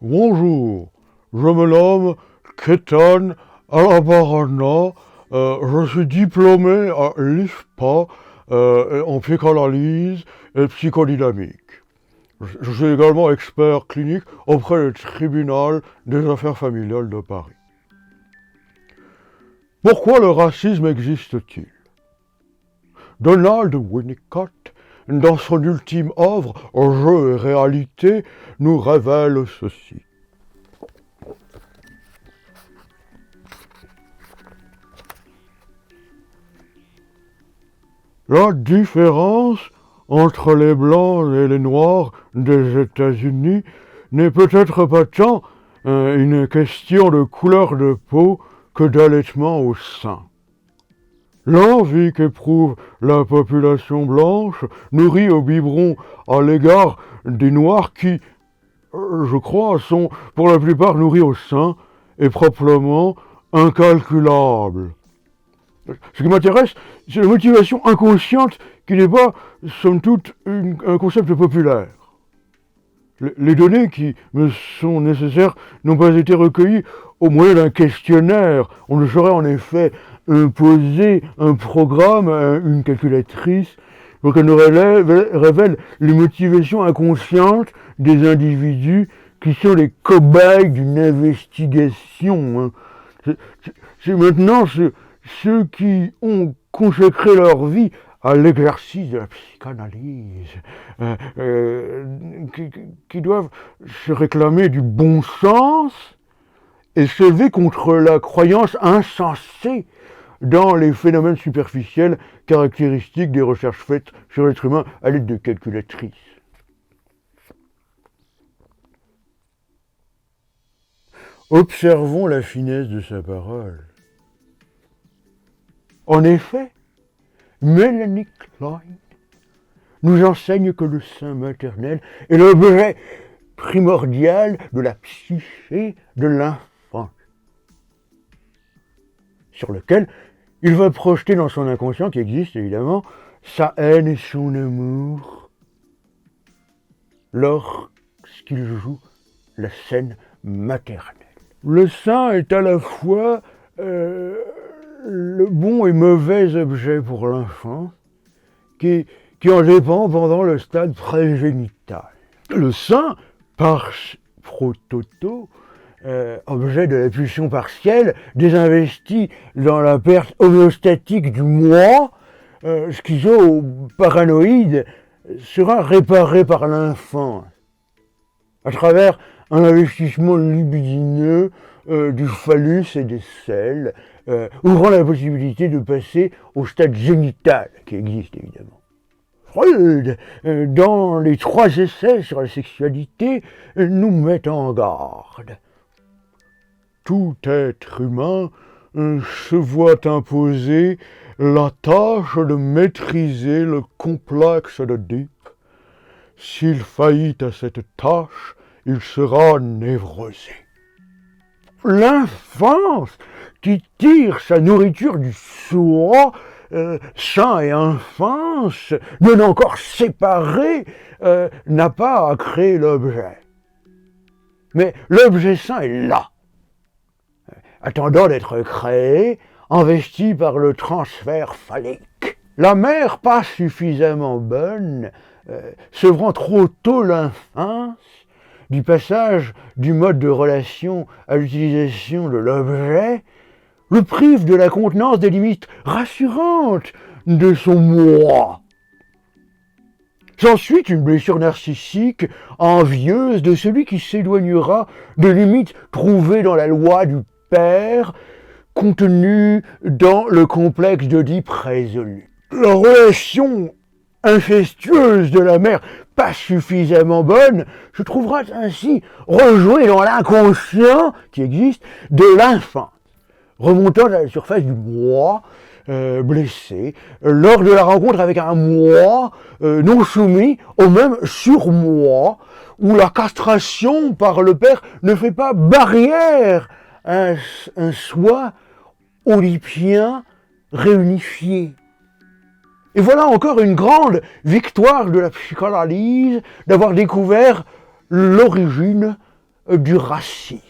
Bonjour, je me nomme Ketan Alabarana, je suis diplômé à l'IFPA en psychanalyse et psychodynamique. Je suis également expert clinique auprès du tribunal des affaires familiales de Paris. Pourquoi le racisme existe-t-il? Donald Winnicott, dans son ultime œuvre Jeu et réalité, nous révèle ceci. La différence entre les blancs et les noirs des États-Unis n'est peut-être pas tant une question de couleur de peau que d'allaitement au sein. L'envie qu'éprouve la population blanche nourrit au biberon à l'égard des Noirs qui, je crois, sont pour la plupart nourris au sein est proprement incalculable. Ce qui m'intéresse, c'est la motivation inconsciente qui n'est pas, somme toute, un concept populaire. Les données qui me sont nécessaires n'ont pas été recueillies au moyen d'un questionnaire. On ne saurait en effet imposer un programme à une calculatrice pour qu'elle nous révèle les motivations inconscientes des individus qui sont les cobayes d'une investigation. C'est maintenant ceux qui ont consacré leur vie à l'exercice de la psychanalyse, qui doivent se réclamer du bon sens et se lever contre la croyance insensée dans les phénomènes superficiels caractéristiques des recherches faites sur l'être humain à l'aide de calculatrices. Observons la finesse de sa parole. En effet, Melanie Klein nous enseigne que le sein maternel est l'objet primordial de la psyché de l'enfant, sur lequel il va projeter dans son inconscient, qui existe évidemment, sa haine et son amour lorsqu'il joue la scène maternelle. Le sein est à la fois le bon et mauvais objet pour l'enfant qui en dépend pendant le stade prégénital. Le sein, par pro-toto, objet de la pulsion partielle, désinvesti dans la perte homéostatique du moi, schizo-paranoïde, sera réparé par l'enfant à travers un investissement libidineux du phallus et des selles, ouvrant la possibilité de passer au stade génital, qui existe évidemment. Freud, dans les 3 essais sur la sexualité, nous met en garde. Tout être humain se voit imposer la tâche de maîtriser le complexe d'Oedipe. S'il faillit à cette tâche, il sera névrosé. L'enfance qui tire sa nourriture du soi, sein et enfance, non encore séparés, n'a pas à créer l'objet. Mais l'objet sain est là, attendant d'être créé, investi par le transfert phallique. La mère, pas suffisamment bonne, sevrant trop tôt l'enfance, du passage du mode de relation à l'utilisation de l'objet, le prive de la contenance des limites rassurantes de son moi. S'ensuit une blessure narcissique envieuse de celui qui s'éloignera de limites trouvées dans la loi du père, contenues dans le complexe d'Oedipe résolu. La relation incestueuse de la mère, pas suffisamment bonne, se trouvera ainsi rejouée dans l'inconscient qui existe de l'enfant, remontant à la surface du moi blessé, lors de la rencontre avec un moi non soumis au même surmoi, où la castration par le père ne fait pas barrière à un soi oedipien réunifié. Et voilà encore une grande victoire de la psychanalyse d'avoir découvert l'origine du racisme.